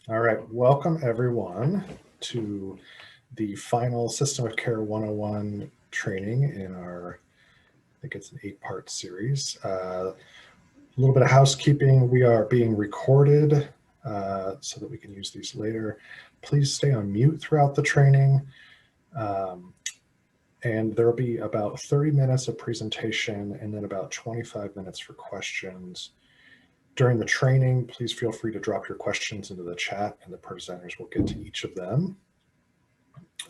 All right, welcome everyone to the final System of Care 101 training in our, I think it's an 8-part series. A little bit of housekeeping. We are being recorded so that we can use these later. Please stay on mute throughout the training. And there will be about 30 minutes of presentation and then about 25 minutes for questions. During the training, please feel free to drop your questions into the chat and the presenters will get to each of them.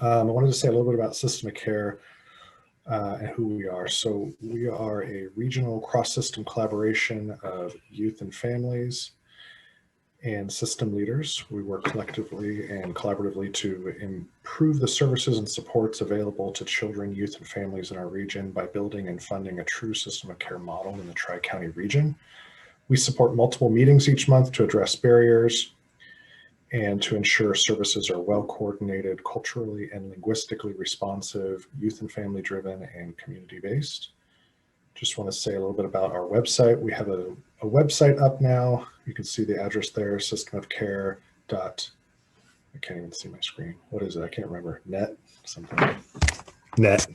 I wanted to say a little bit about System of Care and who we are. So we are a regional cross-system collaboration of youth and families and system leaders. We work collectively and collaboratively to improve the services and supports available to children, youth, and families in our region by building and funding a true system of care model in the Tri-County region. We support multiple meetings each month to address barriers and to ensure services are well coordinated, culturally and linguistically responsive, youth and family driven, and community based. Just want to say a little bit about our website. We have a website up now. You can see the address there, systemofcare. I can't even see my screen. What is it? I can't remember. Net something. Net.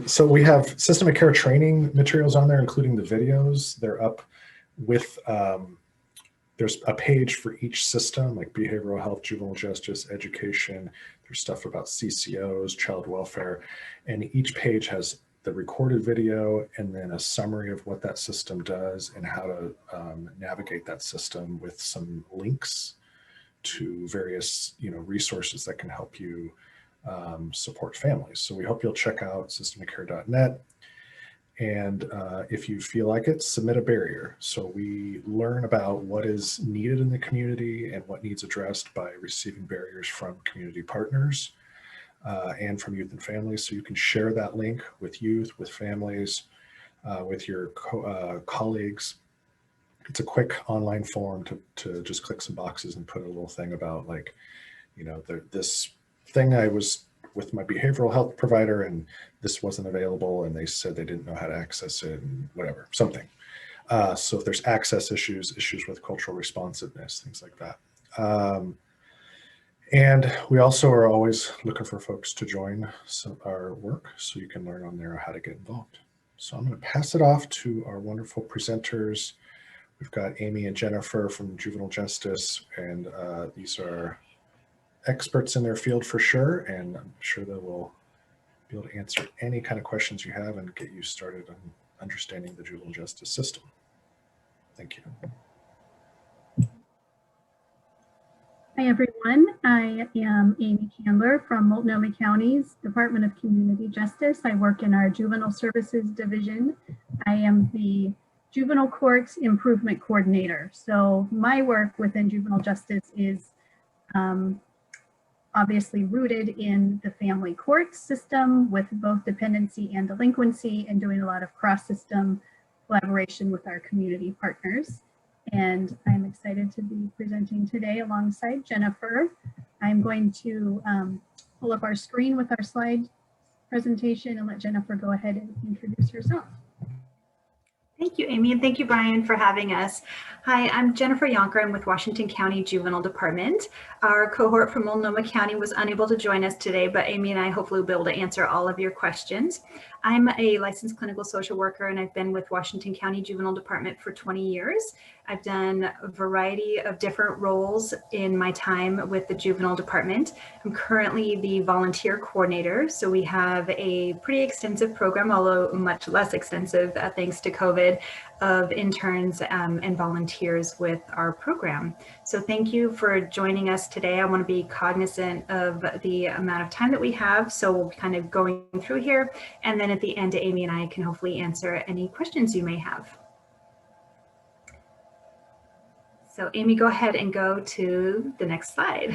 So we have System of Care training materials on there, including the videos. They're up with, there's a page for each system, like behavioral health, juvenile justice, education. There's stuff about CCOs, child welfare, and each page has the recorded video and then a summary of what that system does and how to navigate that system with some links to various resources that can help you support families. So we hope you'll check out systemofcare.net. And if you feel like it, submit a barrier. So we learn about what is needed in the community and what needs addressed by receiving barriers from community partners and from youth and families. So you can share that link with youth, with families, with your colleagues. It's a quick online form to just click some boxes and put a little thing about this thing I was with my behavioral health provider and this wasn't available and they said they didn't know how to access it and whatever, something. So if there's access issues with cultural responsiveness, things like that. And we also are always looking for folks to join our work so you can learn on there how to get involved. So I'm going to pass it off to our wonderful presenters. We've got Amy and Jennifer from Juvenile Justice, and these are experts in their field for sure, and I'm sure they will be able to answer any kind of questions you have and get you started on understanding the juvenile justice system. Thank you. Hi everyone, I am Amy Chandler from Multnomah County's Department of Community Justice. I work in our Juvenile Services Division. I am the Juvenile Courts Improvement Coordinator. So my work within juvenile justice is obviously rooted in the family court system with both dependency and delinquency, and doing a lot of cross-system collaboration with our community partners. And I'm excited to be presenting today alongside Jennifer. I'm going to pull up our screen with our slide presentation and let Jennifer go ahead and introduce herself. Thank you, Amy, and thank you, Brian, for having us. Hi, I'm Jennifer Yonker. I'm with Washington County Juvenile Department. Our cohort from Multnomah County was unable to join us today, but Amy and I hopefully will be able to answer all of your questions. I'm a licensed clinical social worker, and I've been with Washington County Juvenile Department for 20 years. I've done a variety of different roles in my time with the Juvenile Department. I'm currently the volunteer coordinator, so we have a pretty extensive program, although much less extensive thanks to COVID, of interns and volunteers with our program. So thank you for joining us today. I want to be cognizant of the amount of time that we have, so we'll be kind of going through here, and then at the end, Amy and I can hopefully answer any questions you may have. So Amy, go ahead and go to the next slide.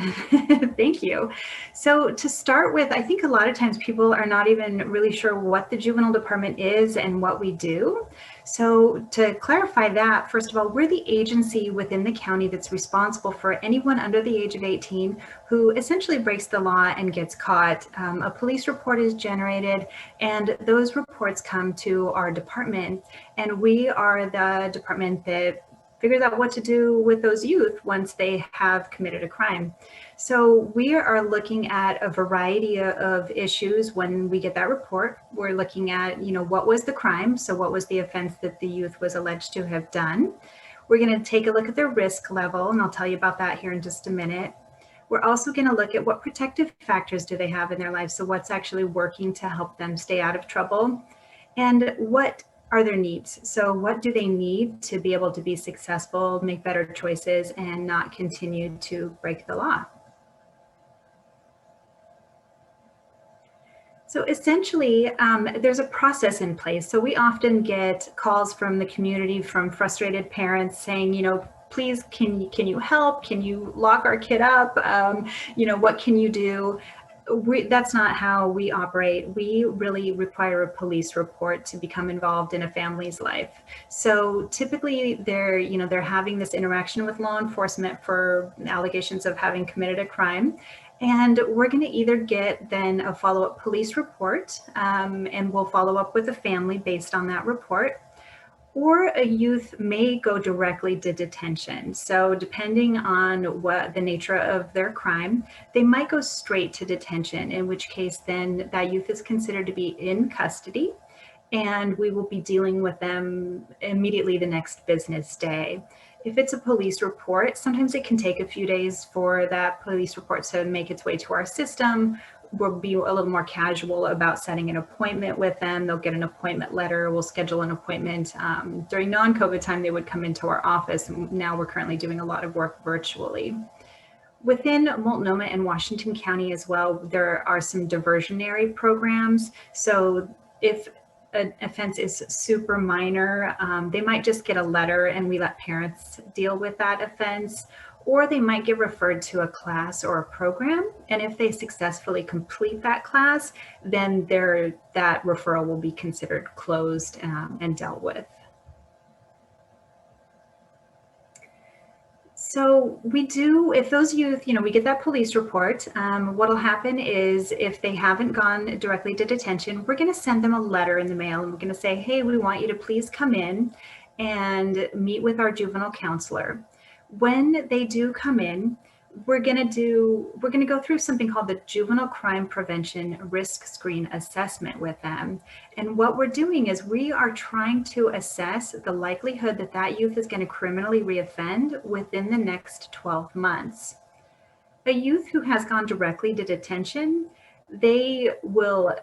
Thank you. So to start with, I think a lot of times people are not even really sure what the Juvenile Department is and what we do. So to clarify that, first of all, we're the agency within the county that's responsible for anyone under the age of 18 who essentially breaks the law and gets caught. A police report is generated, and those reports come to our department, and we are the department that figures out what to do with those youth once they have committed a crime. So we are looking at a variety of issues when we get that report. We're looking at, what was the crime? So what was the offense that the youth was alleged to have done? We're going to take a look at their risk level, and I'll tell you about that here in just a minute. We're also going to look at what protective factors do they have in their life. So what's actually working to help them stay out of trouble, and what are their needs? So what do they need to be able to be successful, make better choices, and not continue to break the law? So essentially, there's a process in place. So we often get calls from the community, from frustrated parents saying, please, can you help? Can you lock our kid up? What can you do? That's not how we operate. We really require a police report to become involved in a family's life. So typically they're having this interaction with law enforcement for allegations of having committed a crime. And we're going to either get then a follow-up police report, and we'll follow up with the family based on that report. Or a youth may go directly to detention. So depending on what the nature of their crime, they might go straight to detention, in which case then that youth is considered to be in custody, and we will be dealing with them immediately the next business day. If it's a police report, sometimes it can take a few days for that police report to make its way to our system. We'll be a little more casual about setting an appointment with them. They'll get an appointment letter. We'll schedule an appointment. During non-COVID time, they would come into our office. Now we're currently doing a lot of work virtually. Within Multnomah and Washington County as well, there are some diversionary programs. So if an offense is super minor, they might just get a letter and we let parents deal with that offense, or they might get referred to a class or a program. And if they successfully complete that class, then that referral will be considered closed and dealt with. So if those youth, we get that police report, what'll happen is if they haven't gone directly to detention, we're going to send them a letter in the mail, and we're going to say, hey, we want you to please come in and meet with our juvenile counselor. When they do come in, we're going to go through something called the Juvenile Crime Prevention Risk Screen Assessment with them. And what we're doing is we are trying to assess the likelihood that that youth is going to criminally reoffend within the next 12 months. A youth who has gone directly to detention, they will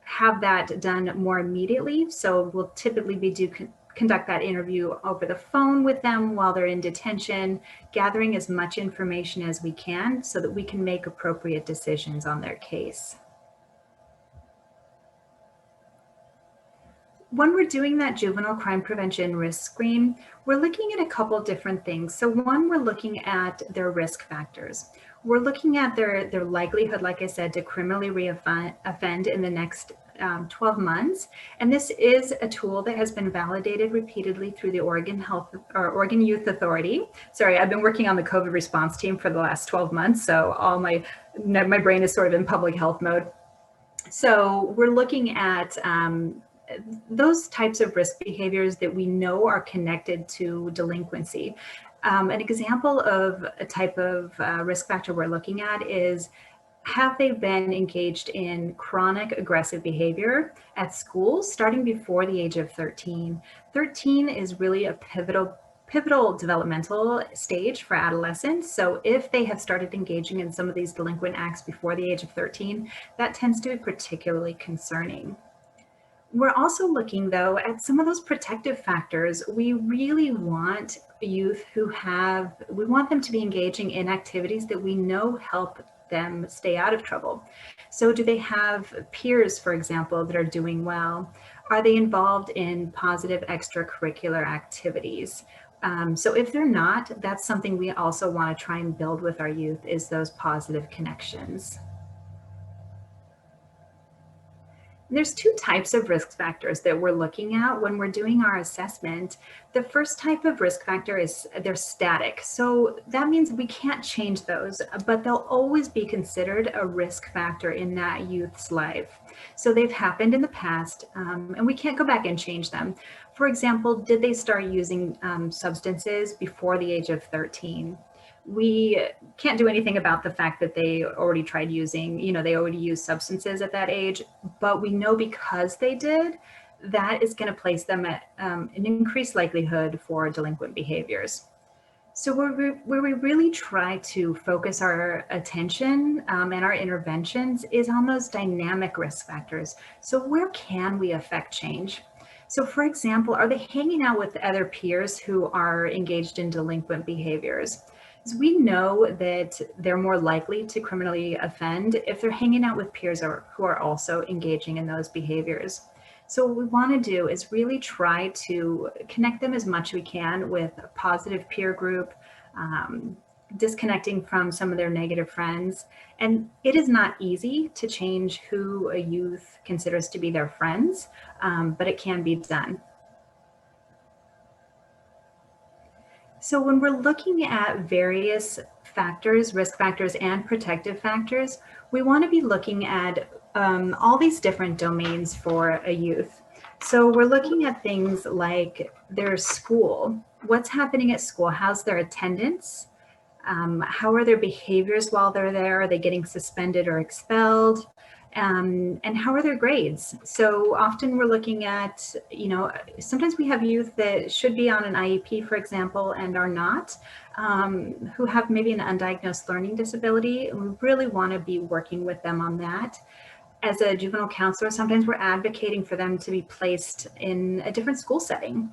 have that done more immediately. So we'll typically conduct that interview over the phone with them while they're in detention, gathering as much information as we can so that we can make appropriate decisions on their case. When we're doing that juvenile crime prevention risk screen, we're looking at a couple different things. So one, we're looking at their risk factors. We're looking at their likelihood, like I said, to criminally reoffend in the next 12 months. And this is a tool that has been validated repeatedly through the Oregon Youth Authority. Sorry, I've been working on the COVID response team for the last 12 months. So all my brain is sort of in public health mode. So we're looking at those types of risk behaviors that we know are connected to delinquency. An example of a type of risk factor we're looking at is, have they been engaged in chronic aggressive behavior at school starting before the age of 13? 13 is really a pivotal developmental stage for adolescents. So if they have started engaging in some of these delinquent acts before the age of 13, that tends to be particularly concerning. We're also looking, though, at some of those protective factors. We really want youth we want them to be engaging in activities that we know help them stay out of trouble. So do they have peers, for example, that are doing well? Are they involved in positive extracurricular activities? So if they're not, that's something we also want to try and build with our youth, is those positive connections. There's two types of risk factors that we're looking at when we're doing our assessment. The first type of risk factor is they're static. So that means we can't change those, but they'll always be considered a risk factor in that youth's life. So they've happened in the past, and we can't go back and change them. For example, did they start using substances before the age of 13? We can't do anything about the fact that they already tried using, they already used substances at that age, but we know because they did, that is going to place them at an increased likelihood for delinquent behaviors. So where we really try to focus our attention and our interventions is on those dynamic risk factors. So where can we affect change? So for example, are they hanging out with other peers who are engaged in delinquent behaviors? We know that they're more likely to criminally offend if they're hanging out with peers who are also engaging in those behaviors. So what we want to do is really try to connect them as much as we can with a positive peer group, disconnecting from some of their negative friends. And it is not easy to change who a youth considers to be their friends, but it can be done. So when we're looking at various factors, risk factors and protective factors, we want to be looking at all these different domains for a youth. So we're looking at things like their school, what's happening at school, how's their attendance, how are their behaviors while they're there, are they getting suspended or expelled? And how are their grades? So often we're looking at, sometimes we have youth that should be on an IEP, for example, and are not, who have maybe an undiagnosed learning disability. And we really want to be working with them on that. As a juvenile counselor, sometimes we're advocating for them to be placed in a different school setting.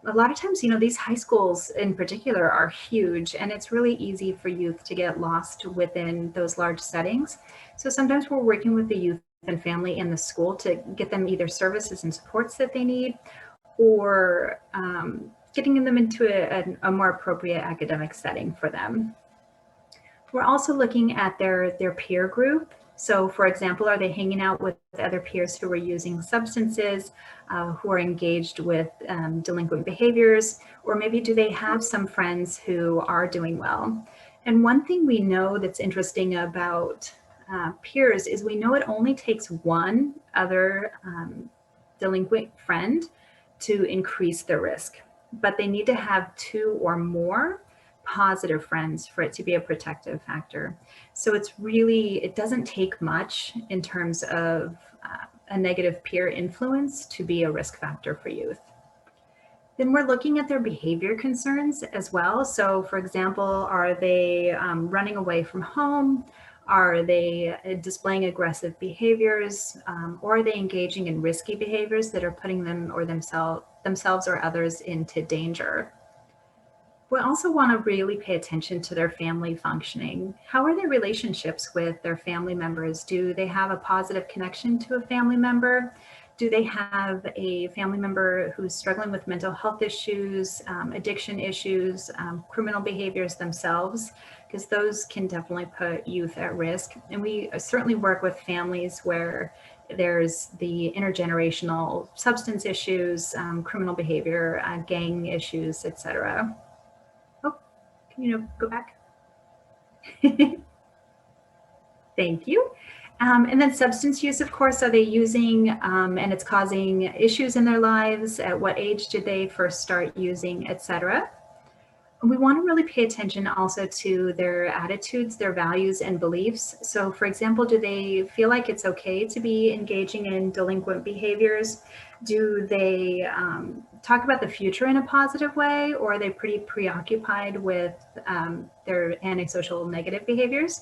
A lot of times, these high schools in particular are huge, and it's really easy for youth to get lost within those large settings. So sometimes we're working with the youth and family in the school to get them either services and supports that they need, or getting them into a more appropriate academic setting for them. We're also looking at their peer group. So for example, are they hanging out with other peers who are using substances, who are engaged with delinquent behaviors, or maybe do they have some friends who are doing well? And one thing we know that's interesting about peers is we know it only takes one other delinquent friend to increase the risk, but they need to have two or more positive friends for it to be a protective factor. So it doesn't take much in terms of a negative peer influence to be a risk factor for youth. Then we're looking at their behavior concerns as well. So for example, are they running away from home? Are they displaying aggressive behaviors? Or are they engaging in risky behaviors that are putting them or themselves or others into danger? We also want to really pay attention to their family functioning. How are their relationships with their family members? Do they have a positive connection to a family member? Do they have a family member who's struggling with mental health issues, addiction issues, criminal behaviors themselves? Because those can definitely put youth at risk. And we certainly work with families where there's the intergenerational substance issues, criminal behavior, gang issues, etc. Can you go back? Thank you. And then substance use, of course, are they using and it's causing issues in their lives? At what age did they first start using, etc.? We want to really pay attention also to their attitudes, their values and beliefs. So for example, do they feel like it's okay to be engaging in delinquent behaviors? Do they talk about the future in a positive way, or are they pretty preoccupied with their antisocial negative behaviors?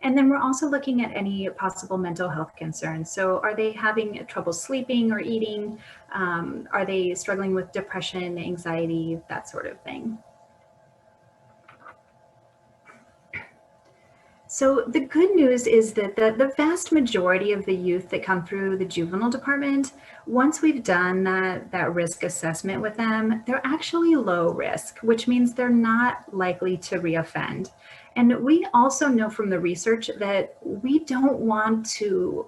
And then we're also looking at any possible mental health concerns. So are they having trouble sleeping or eating? Are they struggling with depression, anxiety, that sort of thing? So the good news is that the vast majority of the youth that come through the juvenile department, once we've done that risk assessment with them, they're actually low risk, which means they're not likely to reoffend. And we also know from the research that we don't want to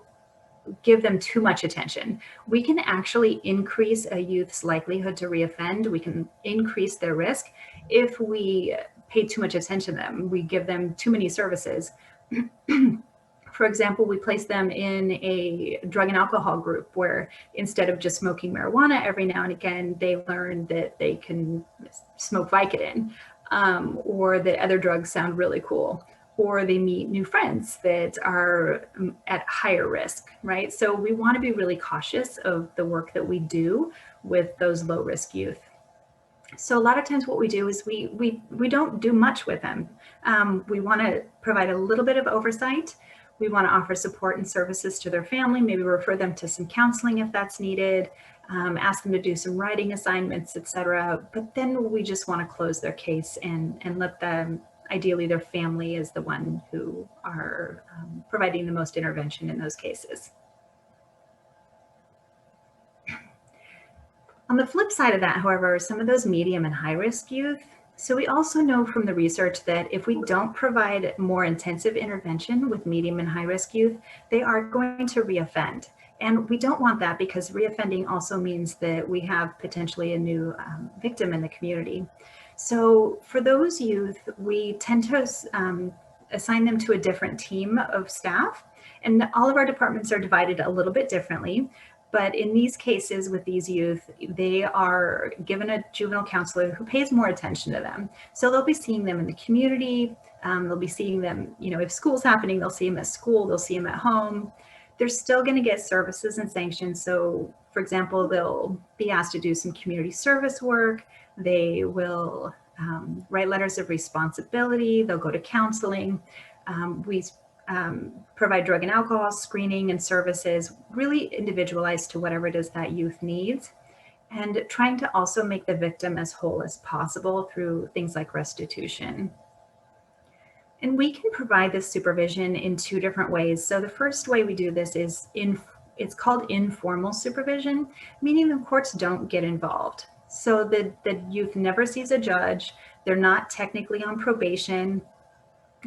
give them too much attention. We can actually increase a youth's likelihood to reoffend. We can increase their risk if we pay too much attention to them. We give them too many services. For example, we place them in a drug and alcohol group where instead of just smoking marijuana every now and again, they learn that they can smoke Vicodin, or that other drugs sound really cool, or they meet new friends that are at higher risk, right? So we want to be really cautious of the work that we do with those low risk youth. So a lot of times what we do is we don't do much with them. We want to provide a little bit of oversight. We want to offer support and services to their family, maybe refer them to some counseling if that's needed, ask them to do some writing assignments, etc. But then we just want to close their case and let them, ideally their family is the one who are providing the most intervention in those cases. On the flip side of that, however, some of those medium and high risk youth, so we also know from the research that if we don't provide more intensive intervention with medium and high risk youth, they are going to reoffend. And we don't want that because reoffending also means that we have potentially a new victim in the community. So for those youth, we tend to assign them to a different team of staff. And all of our departments are divided a little bit differently. But in these cases with these youth, they are given a juvenile counselor who pays more attention to them. So they'll be seeing them in the community. They'll be seeing them, you know, if school's happening, they'll see them at school, they'll see them at home. They're still going to get services and sanctions. So for example, they'll be asked to do some community service work. They will write letters of responsibility. They'll go to counseling. We provide drug and alcohol screening and services, really individualized to whatever it is that youth needs, and trying to also make the victim as whole as possible through things like restitution. And we can provide this supervision in two different ways. So the first way we do this is it's called informal supervision, meaning the courts don't get involved. So the youth never sees a judge. They're not technically on probation.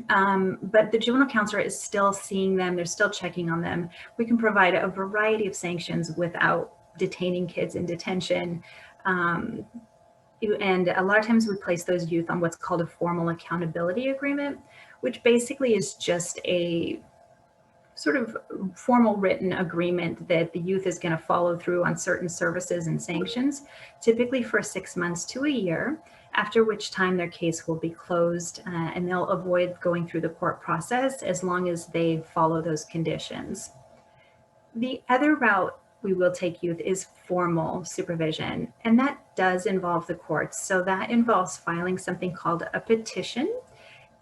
But the juvenile counselor is still seeing them, they're still checking on them. We can provide a variety of sanctions without detaining kids in detention. And a lot of times we place those youth on what's called a formal accountability agreement, which basically is just a sort of formal written agreement that the youth is going to follow through on certain services and sanctions, typically for 6 months to a year, after which time their case will be closed and they'll avoid going through the court process as long as they follow those conditions. The other route we will take youth is formal supervision, and that does involve the courts. So that involves filing something called a petition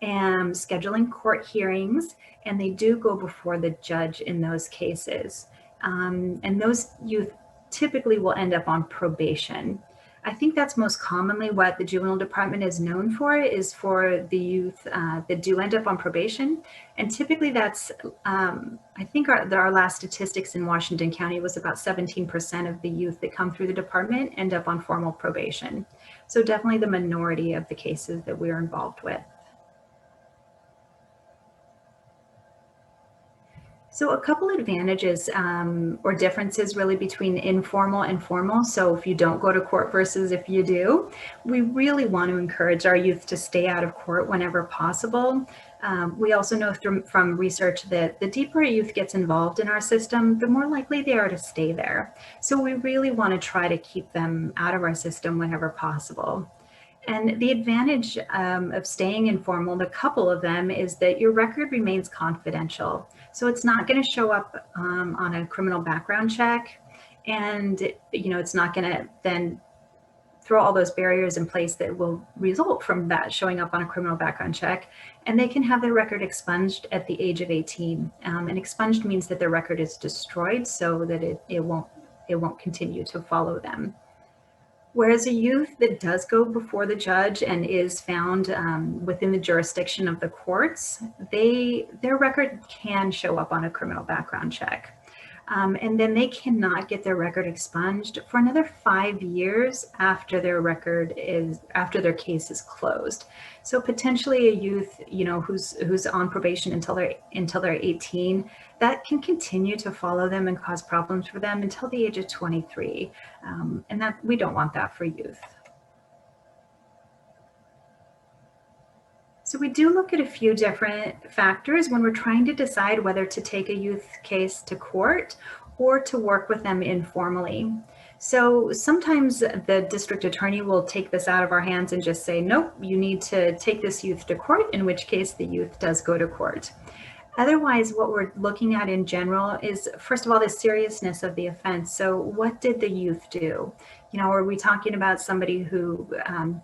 and scheduling court hearings, and they do go before the judge in those cases. And those youth typically will end up on probation. I think that's most commonly what the juvenile department is known for, is for the youth that do end up on probation. And typically that's, I think our last statistics in Washington County was about 17% of the youth that come through the department end up on formal probation. So definitely the minority of the cases that we're involved with. So a couple advantages or differences really between informal and formal. So if you don't go to court versus if you do, we really want to encourage our youth to stay out of court whenever possible. We also know from research that the deeper a youth gets involved in our system, the more likely they are to stay there. So we really want to try to keep them out of our system whenever possible. And the advantage of staying informal, the couple of them, is that your record remains confidential. So it's not going to show up on a criminal background check, and it's not going to then throw all those barriers in place that will result from that showing up on a criminal background check. And they can have their record expunged at the age of 18. And expunged means that their record is destroyed so that it won't continue to follow them. Whereas a youth that does go before the judge and is found within the jurisdiction of the courts, their record can show up on a criminal background check. And then they cannot get their record expunged for another 5 years after after their case is closed. So potentially a youth, who's on probation until they're 18, that can continue to follow them and cause problems for them until the age of 23. And that we don't want that for youth. So we do look at a few different factors when we're trying to decide whether to take a youth case to court or to work with them informally. So sometimes the district attorney will take this out of our hands and just say, nope, you need to take this youth to court, in which case the youth does go to court. Otherwise, what we're looking at in general is, first of all, the seriousness of the offense. So what did the youth do? Are we talking about somebody who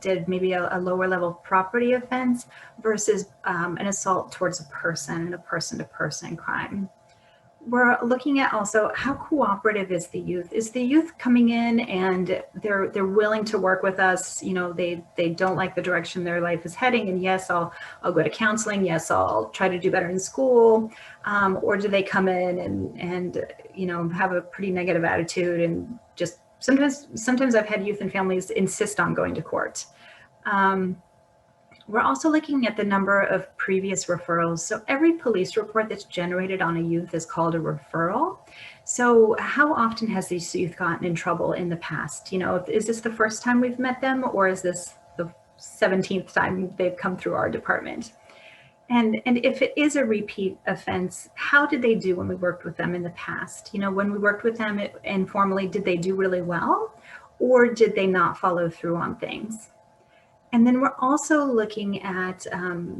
did maybe a lower level property offense versus an assault towards a person and a person-to-person crime? We're looking at also how cooperative is the youth? Is the youth coming in and they're willing to work with us? They don't like the direction their life is heading, and yes, I'll go to counseling. Yes, I'll try to do better in school. Or do they come in and have a pretty negative attitude and just sometimes I've had youth and families insist on going to court. We're also looking at the number of previous referrals. So every police report that's generated on a youth is called a referral. So how often has this youth gotten in trouble in the past? Is this the first time we've met them, or is this the 17th time they've come through our department? And if it is a repeat offense, how did they do when we worked with them in the past? When we worked with them informally, did they do really well, or did they not follow through on things? And then we're also looking at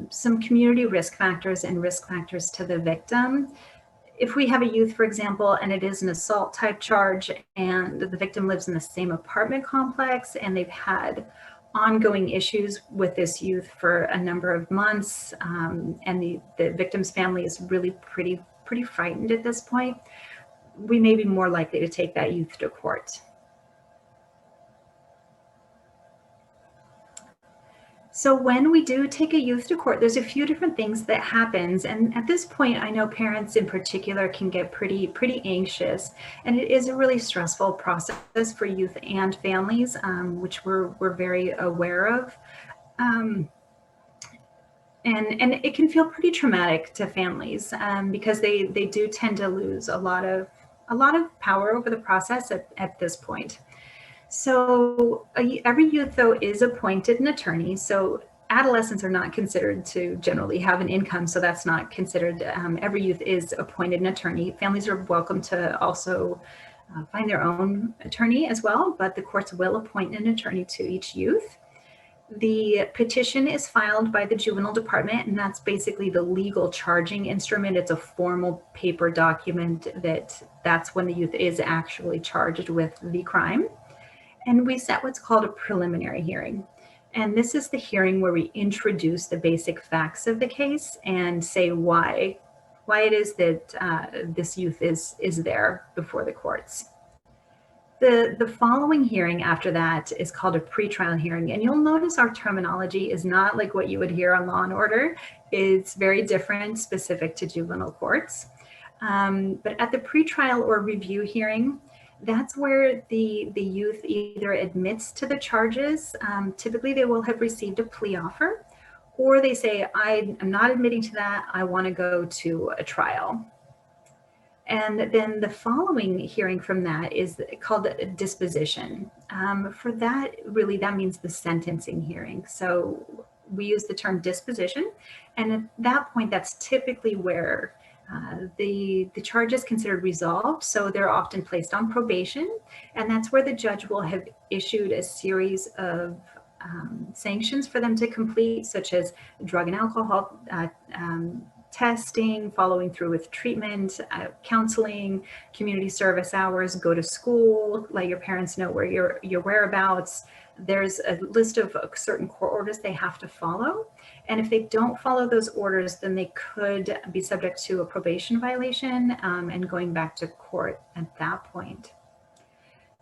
some community risk factors and risk factors to the victim. If we have a youth, for example, and it is an assault type charge and the victim lives in the same apartment complex and they've had ongoing issues with this youth for a number of months, and the victim's family is really pretty frightened at this point, we may be more likely to take that youth to court. So when we do take a youth to court, there's a few different things that happens. And at this point, I know parents in particular can get pretty anxious. And it is a really stressful process for youth and families, which we're very aware of. And it can feel pretty traumatic to families because they do tend to lose a lot of power over the process at this point. So every youth, though, is appointed an attorney. So adolescents are not considered to generally have an income, so that's not considered. Every youth is appointed an attorney. Families are welcome to also find their own attorney as well, but the courts will appoint an attorney to each youth. The petition is filed by the juvenile department, and that's basically the legal charging instrument. It's a formal paper document that's when the youth is actually charged with the crime. And we set what's called a preliminary hearing. And this is the hearing where we introduce the basic facts of the case and say why it is that this youth is there before the courts. The following hearing after that is called a pretrial hearing. And you'll notice our terminology is not like what you would hear on Law and Order. It's very different, specific to juvenile courts. But at the pretrial or review hearing, that's where the youth either admits to the charges. Typically, they will have received a plea offer, or they say, I am not admitting to that. I want to go to a trial. And then the following hearing from that is called a disposition. For that, really, that means the sentencing hearing. So we use the term disposition. And at that point, that's typically where the charge is considered resolved, so they're often placed on probation, and that's where the judge will have issued a series of sanctions for them to complete, such as drug and alcohol testing, following through with treatment, counseling, community service hours, go to school, let your parents know where your whereabouts. There's a list of certain court orders they have to follow. And if they don't follow those orders, then they could be subject to a probation violation and going back to court at that point.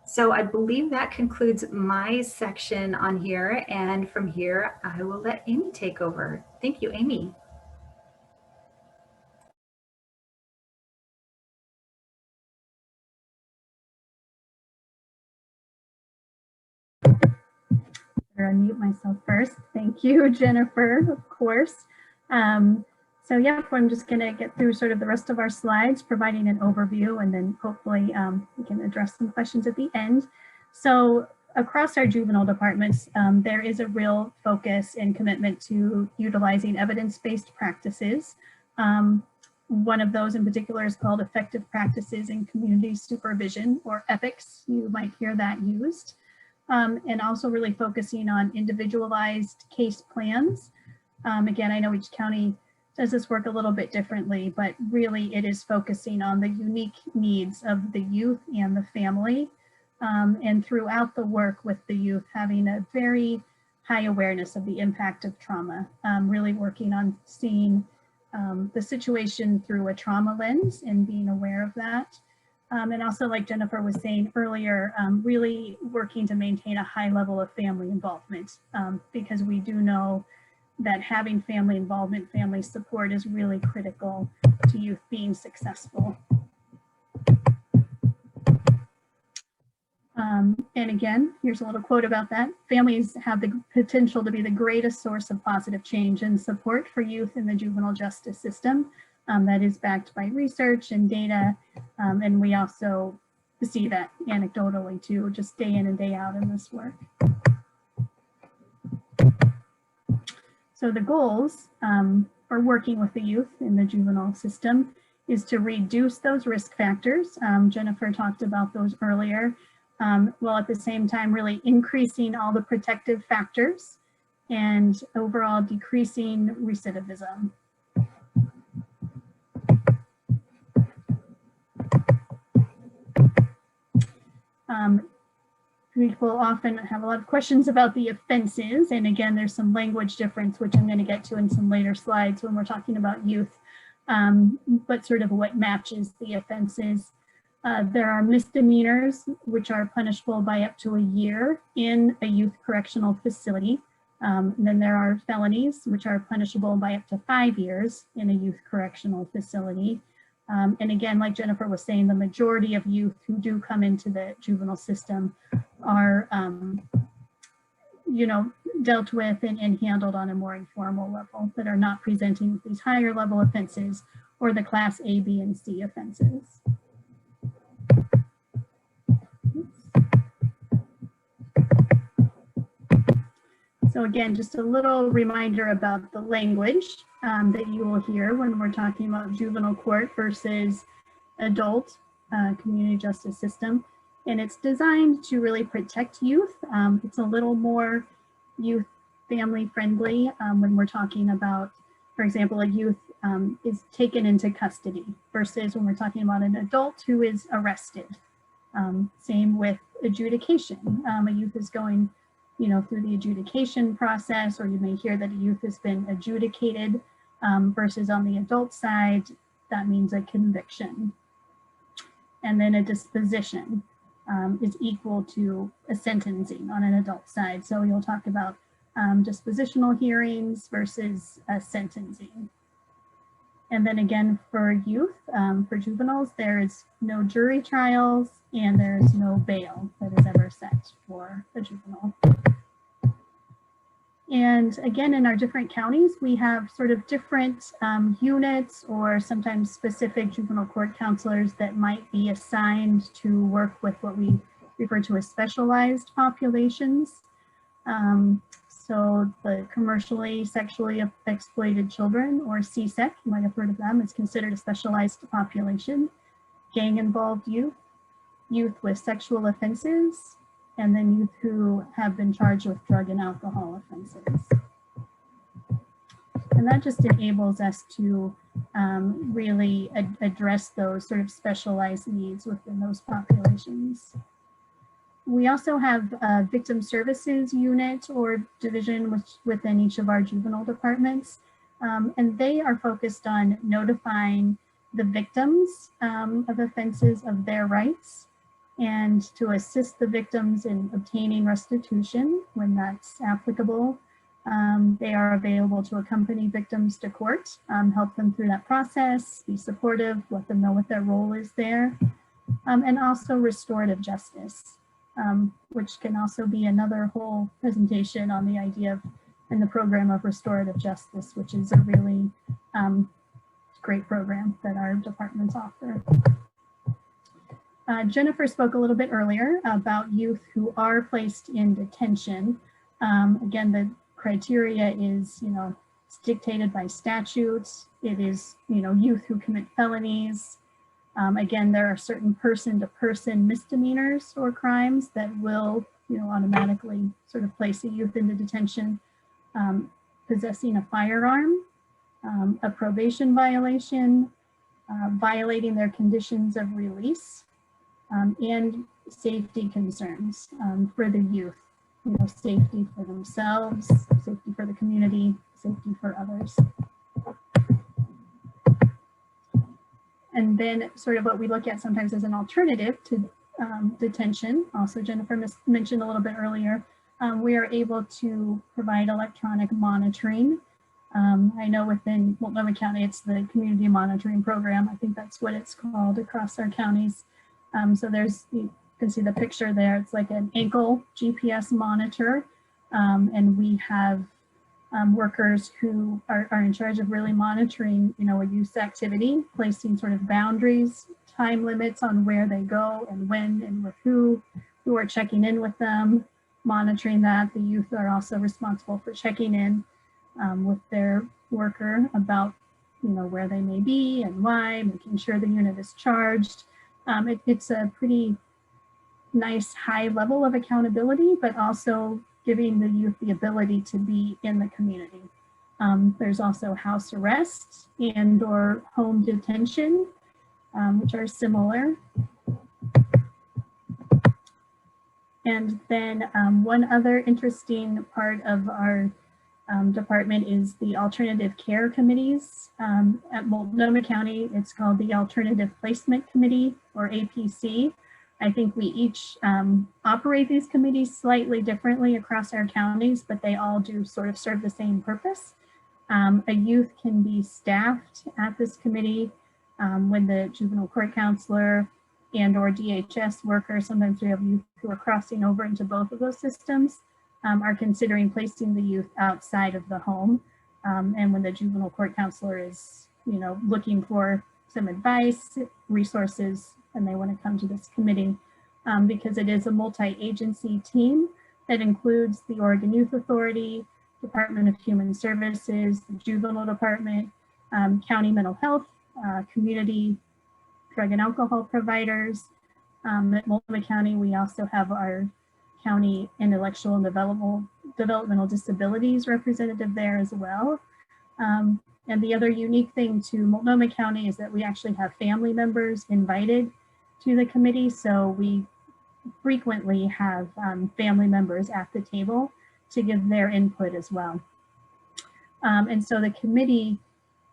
So I believe that concludes my section on here. And from here, I will let Amy take over. Thank you, Amy. unmute myself first. Thank you, Jennifer, of course. So yeah, I'm just going to get through sort of the rest of our slides, providing an overview, and then hopefully we can address some questions at the end. So across our juvenile departments, there is a real focus and commitment to utilizing evidence-based practices. One of those in particular is called Effective Practices in Community Supervision, or EPICS. You might hear that used. And also really focusing on individualized case plans. Again, I know each county does this work a little bit differently, but really it is focusing on the unique needs of the youth and the family. And throughout the work with the youth, having a very high awareness of the impact of trauma, really working on seeing the situation through a trauma lens and being aware of that. And also, like Jennifer was saying earlier, really working to maintain a high level of family involvement, because we do know that having family involvement, family support is really critical to youth being successful. And again, here's a little quote about that. Families have the potential to be the greatest source of positive change and support for youth in the juvenile justice system. That is backed by research and data. And we also see that anecdotally too, just day in and day out in this work. So the goals for working with the youth in the juvenile system is to reduce those risk factors. Jennifer talked about those earlier, while at the same time really increasing all the protective factors and overall decreasing recidivism. People often have a lot of questions about the offenses, and again, there's some language difference, which I'm going to get to in some later slides when we're talking about youth, but sort of what matches the offenses. There are misdemeanors, which are punishable by up to a year in a youth correctional facility. Then there are felonies, which are punishable by up to 5 years in a youth correctional facility. And again, like Jennifer was saying, the majority of youth who do come into the juvenile system are, dealt with and handled on a more informal level, that are not presenting with these higher level offenses or the class A, B, and C offenses. So again, just a little reminder about the language that you will hear when we're talking about juvenile court versus adult community justice system. And it's designed to really protect youth. It's a little more youth family friendly when we're talking about, for example, a youth is taken into custody versus when we're talking about an adult who is arrested. Same with adjudication. A youth is going through the adjudication process, or you may hear that a youth has been adjudicated versus on the adult side, that means a conviction. And then a disposition is equal to a sentencing on an adult side. So you'll talk about dispositional hearings versus sentencing. And then again, for youth, for juveniles, there is no jury trials and there is no bail that is ever set for a juvenile. And again, in our different counties, we have sort of different units or sometimes specific juvenile court counselors that might be assigned to work with what we refer to as specialized populations. So the commercially sexually exploited children, or CSEC, you might have heard of them, is considered a specialized population. Gang-involved youth, youth with sexual offenses, and then youth who have been charged with drug and alcohol offenses. And that just enables us to really address those sort of specialized needs within those populations. We also have a victim services unit or division within each of our juvenile departments, and they are focused on notifying the victims of offenses of their rights and to assist the victims in obtaining restitution when that's applicable. They are available to accompany victims to court, help them through that process, be supportive, let them know what their role is there, and also restorative justice. which can also be another whole presentation on the idea of and the program of restorative justice, which is a really great program that our departments offer. Jennifer spoke a little bit earlier about youth who are placed in detention. Again, the criteria is, it's dictated by statutes. It is, youth who commit felonies. Again, there are certain person-to-person misdemeanors or crimes that will, automatically sort of place a youth into detention. Possessing a firearm, a probation violation, violating their conditions of release, and safety concerns for the youth. Safety for themselves, safety for the community, safety for others. And then sort of what we look at sometimes as an alternative to detention, also Jennifer mentioned a little bit earlier, we are able to provide electronic monitoring. I know within Multnomah County, it's the community monitoring program. I think that's what it's called across our counties. So you can see the picture there. It's like an ankle GPS monitor. And we have workers who are in charge of really monitoring, a youth activity, placing sort of boundaries, time limits on where they go and when and with who are checking in with them, monitoring that. The youth are also responsible for checking in with their worker about, where they may be and why, making sure the unit is charged. It's a pretty nice high level of accountability, but also giving the youth the ability to be in the community. There's also house arrest and or home detention, which are similar. And then one other interesting part of our department is the alternative care committees. At Multnomah County, it's called the Alternative Placement Committee, or APC. I think we each operate these committees slightly differently across our counties, but they all do sort of serve the same purpose. A youth can be staffed at this committee when the juvenile court counselor and or DHS worker, sometimes we have youth who are crossing over into both of those systems, are considering placing the youth outside of the home. And when the juvenile court counselor is, looking for some advice, resources, and they want to come to this committee because it is a multi-agency team that includes the Oregon Youth Authority, Department of Human Services, the Juvenile Department, County Mental Health, community drug and alcohol providers. At Multnomah County, we also have our County Intellectual and Developmental Disabilities representative there as well. And the other unique thing to Multnomah County is that we actually have family members invited to the committee. So we frequently have family members at the table to give their input as well. And so the committee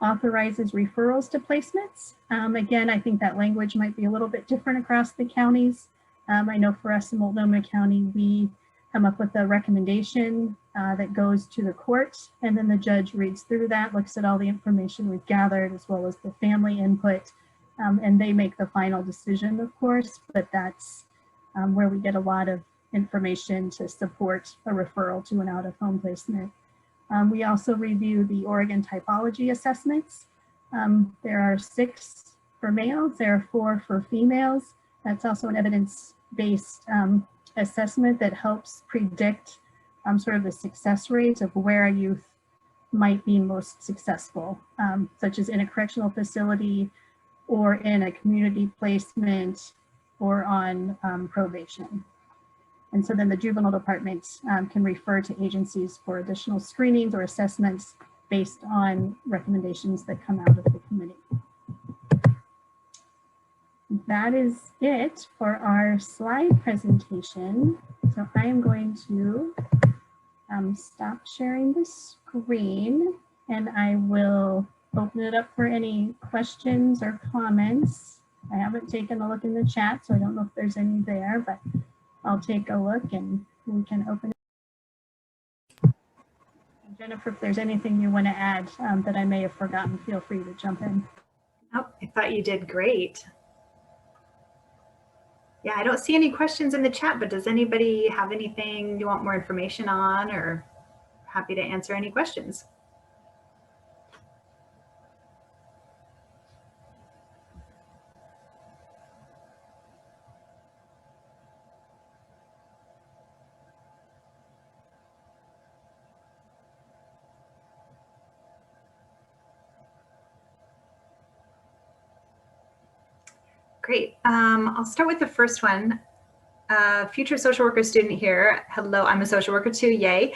authorizes referrals to placements. Again, I think that language might be a little bit different across the counties. I know for us in Multnomah County, we come up with a recommendation that goes to the court, and then the judge reads through that, looks at all the information we've gathered, as well as the family input, and they make the final decision, of course, but that's where we get a lot of information to support a referral to an out-of-home placement. We also review the Oregon typology assessments. There are 6 for males, there are 4 for females. That's also an evidence-based assessment that helps predict sort of the success rates of where a youth might be most successful, such as in a correctional facility or in a community placement or on probation. And so then the juvenile department can refer to agencies for additional screenings or assessments based on recommendations that come out of the committee. That is it for our slide presentation. So I am going to stop sharing the screen and I will open it up for any questions or comments. I haven't taken a look in the chat, so I don't know if there's any there, but I'll take a look and we can open it. Jennifer, if there's anything you want to add that I may have forgotten, feel free to jump in. Oh, I thought you did great. Yeah, I don't see any questions in the chat, but does anybody have anything you want more information on, or happy to answer any questions? Great. I'll start with the first one. Future social worker student here. Hello, I'm a social worker too, yay.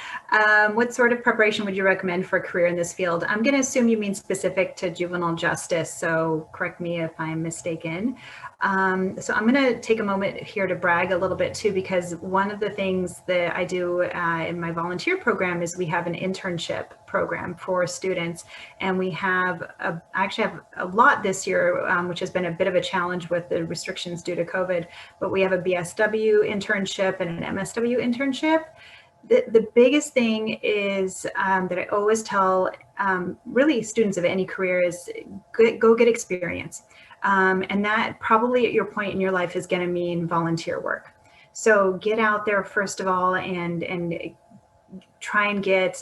What sort of preparation would you recommend for a career in this field? I'm gonna assume you mean specific to juvenile justice, so correct me if I'm mistaken. So I'm gonna take a moment here to brag a little bit too, because one of the things that I do in my volunteer program is we have an internship program for students, and we have I actually have a lot this year, which has been a bit of a challenge with the restrictions due to COVID, but we have a BSW internship and an MSW internship. The biggest thing is that I always tell really students of any career is go get experience. And that probably at your point in your life is going to mean volunteer work. So get out there first of all and try and get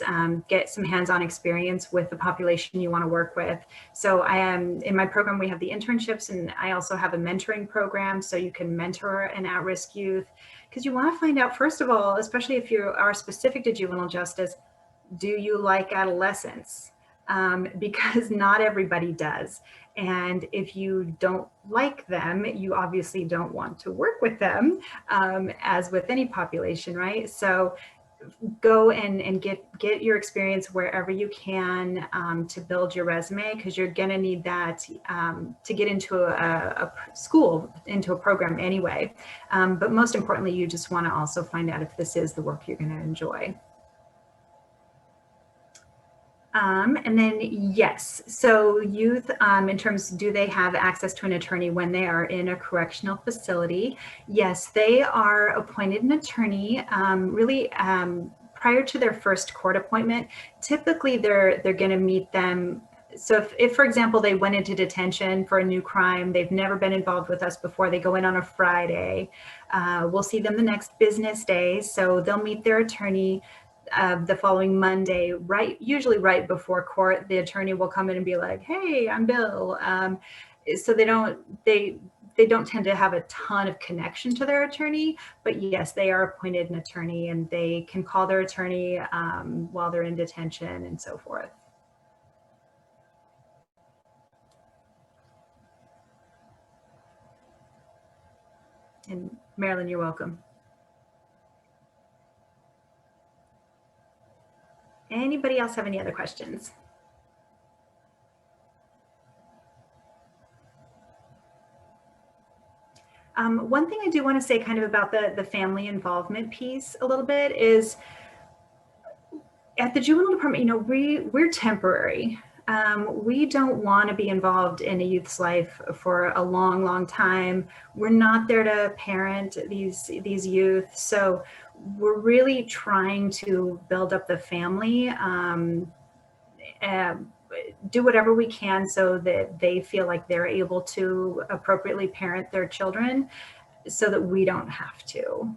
some hands-on experience with the population you want to work with. So I am in my program, we have the internships, and I also have a mentoring program, so you can mentor an at-risk youth, because you want to find out, first of all, especially if you are specific to juvenile justice, do you like adolescents? Because not everybody does. And if you don't like them, you obviously don't want to work with them, as with any population, right? So go and get your experience wherever you can to build your resume, because you're going to need that to get into a school, into a program anyway. But most importantly, you just want to also find out if this is the work you're going to enjoy. And then yes, so youth, in terms, do they have access to an attorney when they are in a correctional facility? Yes, they are appointed an attorney really prior to their first court appointment. Typically they're going to meet them. So if, for example, they went into detention for a new crime, they've never been involved with us before, they go in on a Friday, we'll see them the next business day. So they'll meet their attorney the following Monday, usually right before court. The attorney will come in and be like, "Hey, I'm Bill." So they don't tend to have a ton of connection to their attorney, but yes, they are appointed an attorney, and they can call their attorney while they're in detention and so forth. And Marilyn, you're welcome. Anybody else have any other questions? One thing I do want to say kind of about the family involvement piece a little bit is, at the juvenile department, we're temporary. We don't want to be involved in a youth's life for a long, long time. We're not there to parent these youth. So we're really trying to build up the family, do whatever we can so that they feel like they're able to appropriately parent their children so that we don't have to.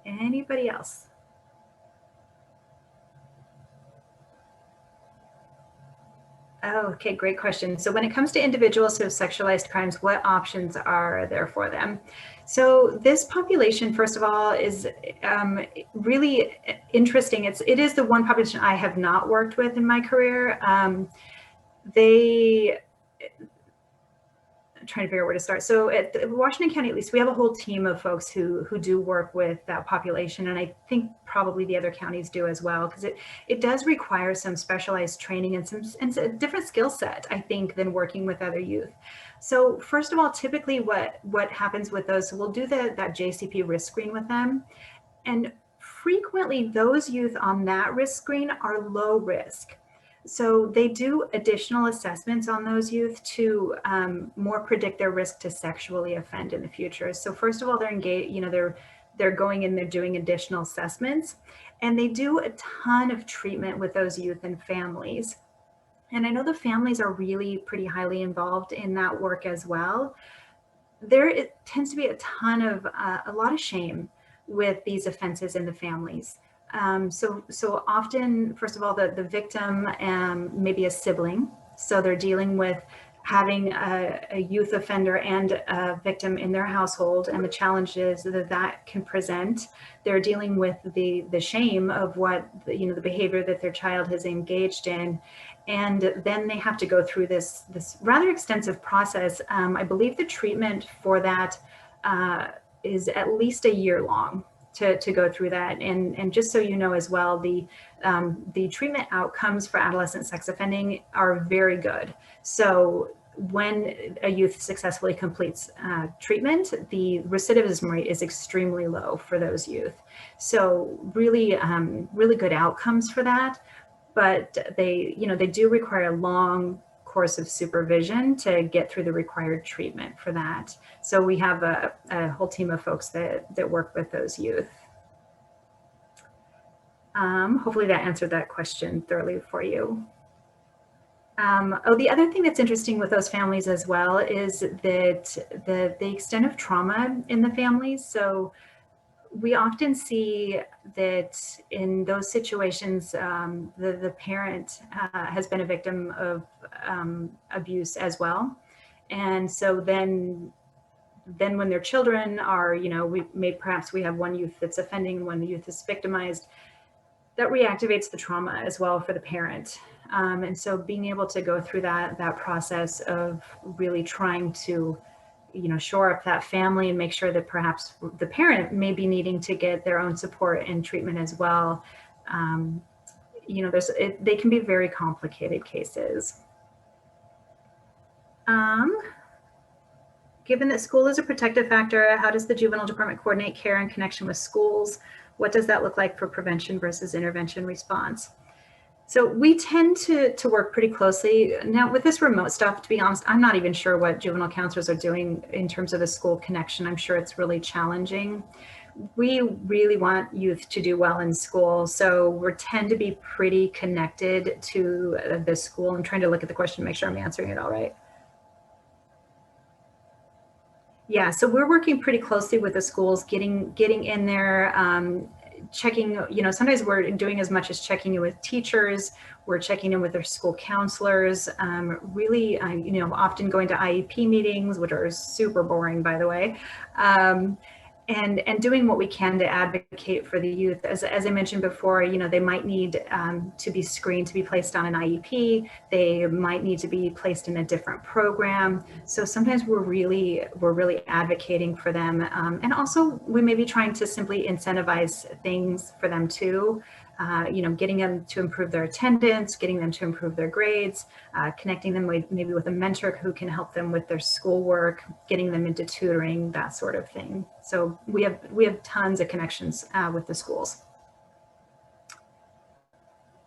Anybody else? Oh, okay, great question. So when it comes to individuals who have sexualized crimes, what options are there for them? So this population, first of all, is really interesting. It is the one population I have not worked with in my career. I'm trying to figure out where to start. So at Washington County, at least, we have a whole team of folks who do work with that population. And I think probably the other counties do as well, because it does require some specialized training and a different skill set, I think, than working with other youth. So first of all, typically what happens with those, so we'll do that JCP risk screen with them. And frequently those youth on that risk screen are low risk. So they do additional assessments on those youth to more predict their risk to sexually offend in the future. So first of all, they're engaged, they're going in, they're doing additional assessments, and they do a ton of treatment with those youth and families. And I know the families are really pretty highly involved in that work as well. It tends to be a ton of, a lot of shame with these offenses in the families. So often, first of all, the victim maybe a sibling. So they're dealing with having a youth offender and a victim in their household, and the challenges that can present. They're dealing with the shame of what, the behavior that their child has engaged in. And then they have to go through this rather extensive process. I believe the treatment for that is at least a year long to go through that. And just so you know as well, the treatment outcomes for adolescent sex offending are very good. So when a youth successfully completes treatment, the recidivism rate is extremely low for those youth. So really, really good outcomes for that. But they do require a long course of supervision to get through the required treatment for that. So we have a whole team of folks that work with those youth. Hopefully that answered that question thoroughly for you. The other thing that's interesting with those families as well is that the extent of trauma in the families. So we often see that in those situations, the parent has been a victim of abuse as well. And so then when their children are, perhaps we have one youth that's offending, one youth is victimized, that reactivates the trauma as well for the parent. And so being able to go through that process of really trying to shore up that family and make sure that perhaps the parent may be needing to get their own support and treatment as well. They can be very complicated cases. Given that school is a protective factor, how does the juvenile department coordinate care in connection with schools? What does that look like for prevention versus intervention response? So we tend to work pretty closely. Now with this remote stuff, to be honest, I'm not even sure what juvenile counselors are doing in terms of the school connection. I'm sure it's really challenging. We really want youth to do well in school. So we tend to be pretty connected to the school. I'm trying to look at the question to make sure I'm answering it all right. Yeah, so we're working pretty closely with the schools, getting in there, checking, sometimes we're doing as much as checking in with teachers, we're checking in with their school counselors, really, often going to IEP meetings, which are super boring, by the way, and doing what we can to advocate for the youth. As I mentioned before, they might need to be screened to be placed on an IEP. They might need to be placed in a different program. So sometimes we're really advocating for them. And also we may be trying to simply incentivize things for them too. Getting them to improve their attendance, getting them to improve their grades, connecting them maybe with a mentor who can help them with their schoolwork, getting them into tutoring, that sort of thing. So we have tons of connections with the schools.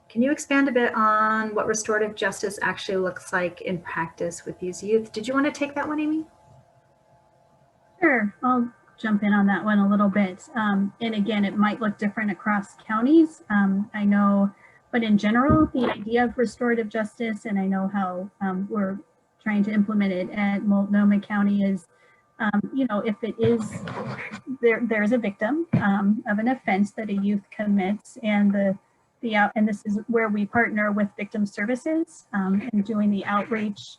Can you expand a bit on what restorative justice actually looks like in practice with these youth? Did you want to take that one, Amy? Sure, I'll jump in on that one a little bit. And again, it might look different across counties. I know, but in general, the idea of restorative justice, and I know how we're trying to implement it at Multnomah County is, if it is, there's a victim of an offense that a youth commits, and and this is where we partner with victim services and doing the outreach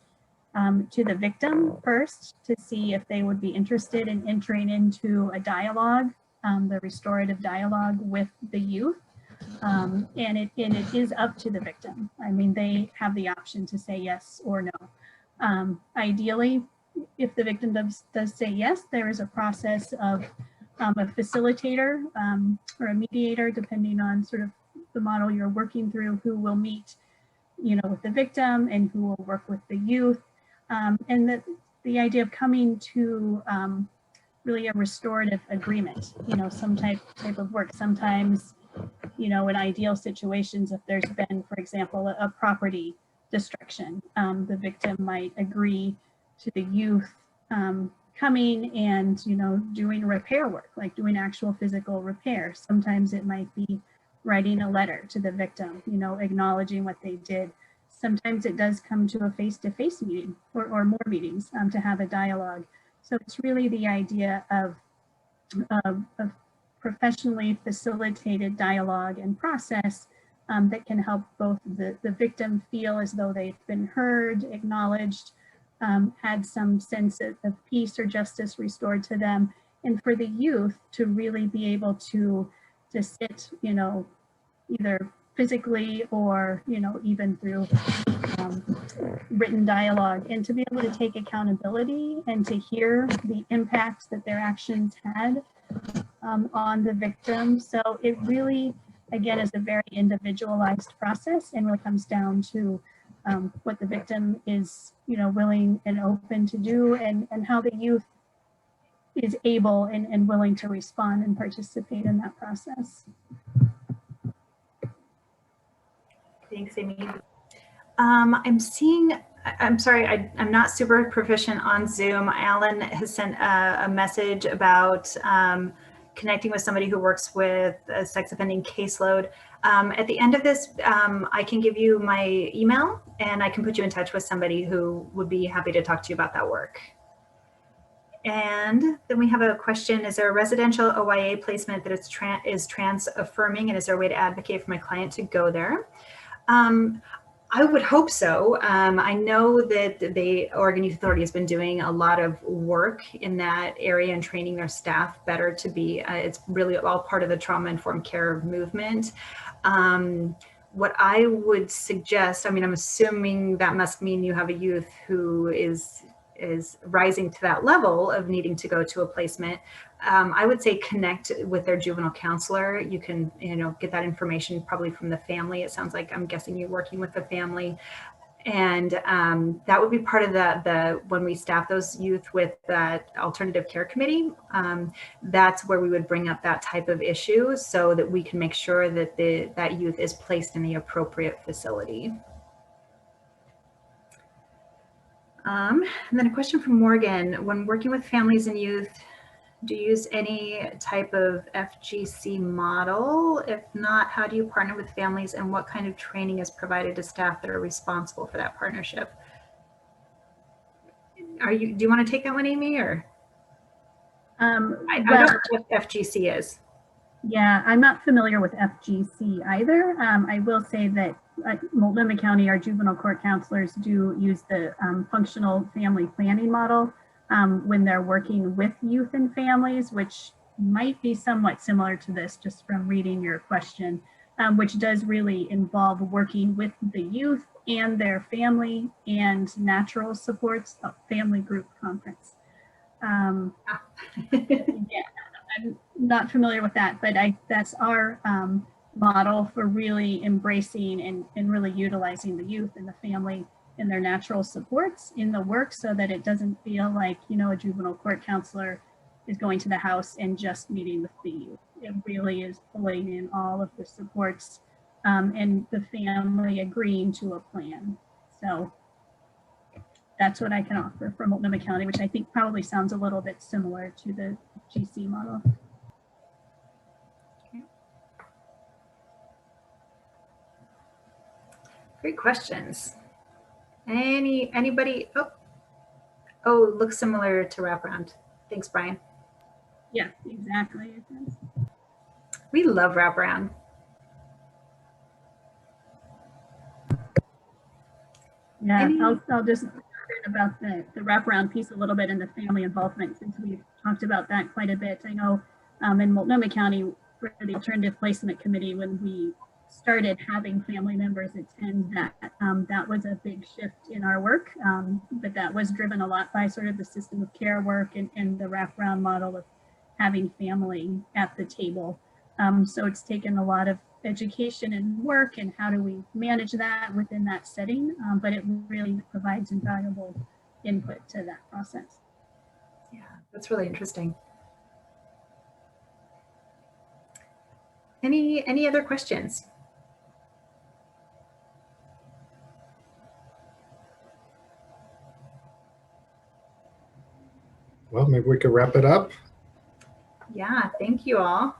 to the victim first to see if they would be interested in entering into a dialogue, the restorative dialogue with the youth. And it is up to the victim. I mean, they have the option to say yes or no. Ideally, if the victim does say yes, there is a process of a facilitator or a mediator, depending on sort of the model you're working through, who will meet, with the victim and who will work with the youth. And the idea of coming to really a restorative agreement, some type of work. Sometimes, in ideal situations, if there's been, for example, a property destruction, the victim might agree to the youth coming and, you know, doing repair work, like doing actual physical repair. Sometimes it might be writing a letter to the victim, you know, acknowledging what they did. Sometimes it does come to a face-to-face meeting or more meetings to have a dialogue. So it's really the idea of professionally facilitated dialogue and process that can help both the victim feel as though they've been heard, acknowledged, had some sense of peace or justice restored to them, and for the youth to really be able to sit, you know, either physically or, you know, even through written dialogue, and to be able to take accountability and to hear the impacts that their actions had on the victim. So it really, again, is a very individualized process, and really comes down to what the victim is, you know, willing and open to do, and how the youth is able and willing to respond and participate in that process. Thanks, Amy. I'm sorry, I'm not super proficient on Zoom. Alan has sent a message about connecting with somebody who works with a sex offending caseload. At the end of this, I can give you my email and I can put you in touch with somebody who would be happy to talk to you about that work. And then we have a question: is there a residential OYA placement that is trans affirming, and is there a way to advocate for my client to go there? I would hope so. I know that the Oregon Youth Authority has been doing a lot of work in that area and training their staff better to be, it's really all part of the trauma-informed care movement. What I would suggest, I mean, I'm assuming that must mean you have a youth who is rising to that level of needing to go to a placement. I would say connect with their juvenile counselor. You can, you know, get that information probably from the family. It sounds like, I'm guessing you're working with the family. And that would be part of the when we staff those youth with that alternative care committee, that's where we would bring up that type of issue so that we can make sure that that youth is placed in the appropriate facility. And then a question from Morgan: when working with families and youth, do you use any type of FGC model? If not, how do you partner with families, and what kind of training is provided to staff that are responsible for that partnership? Do you want to take that one, Amy, or? I don't know what FGC is. Yeah, I'm not familiar with FGC either. I will say that Multnomah County, our juvenile court counselors do use the functional family planning model when they're working with youth and families, which might be somewhat similar to this just from reading your question, which does really involve working with the youth and their family and natural supports, a family group conference. Yeah, I'm not familiar with that, but that's our model for really embracing and really utilizing the youth and the family and their natural supports in the work, so that it doesn't feel like, you know, a juvenile court counselor is going to the house and just meeting with the youth. It really is pulling in all of the supports and the family agreeing to a plan. So that's what I can offer from Multnomah County, which I think probably sounds a little bit similar to the GC model. Great questions. Anybody? Oh, looks similar to wraparound. Thanks, Brian. Yeah, exactly. We love wraparound. Yeah, I'll just about the wraparound piece a little bit and the family involvement, since we've talked about that quite a bit. I know in Multnomah County, for the Alternative Placement Committee, when we started having family members attend that, that was a big shift in our work, but that was driven a lot by sort of the system of care work and the wraparound model of having family at the table. So it's taken a lot of education and work, and how do we manage that within that setting, but it really provides invaluable input to that process. Yeah, that's really interesting. Any other questions? Well, maybe we could wrap it up. Yeah, thank you all.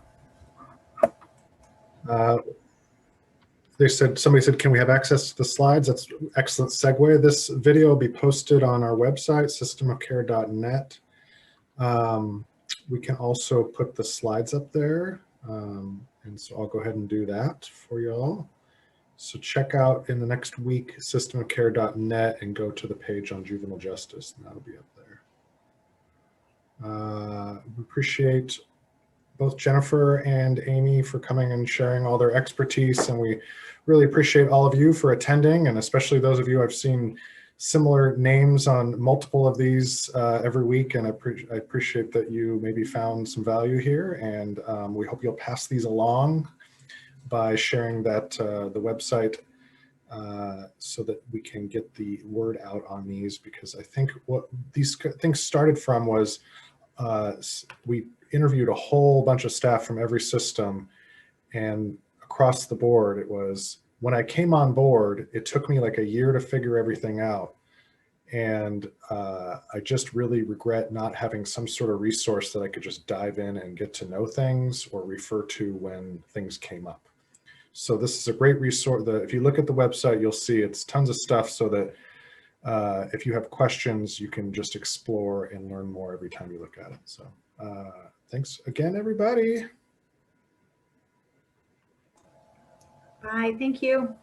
Somebody said, can we have access to the slides? That's an excellent segue. This video will be posted on our website, systemofcare.net. We can also put the slides up there. And so I'll go ahead and do that for you all. So check out in the next week, systemofcare.net, and go to the page on juvenile justice, and that'll be up there. We appreciate both Jennifer and Amy for coming and sharing all their expertise, and we really appreciate all of you for attending, and especially those of you I've seen similar names on multiple of these every week, and I appreciate that you maybe found some value here, and we hope you'll pass these along by sharing that the website so that we can get the word out on these, because I think what these things started from was we interviewed a whole bunch of staff from every system, and across the board it was, when I came on board, it took me like a year to figure everything out, and I just really regret not having some sort of resource that I could just dive in and get to know things or refer to when things came up. So this is a great resource. If you look at the website, you'll see it's tons of stuff, so that if you have questions, you can just explore and learn more every time you look at it. So thanks again, everybody. Bye, thank you.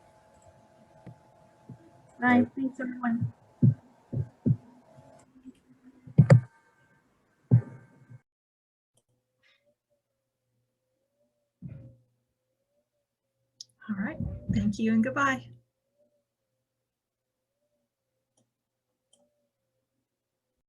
Bye, thanks everyone. All right, thank you and goodbye.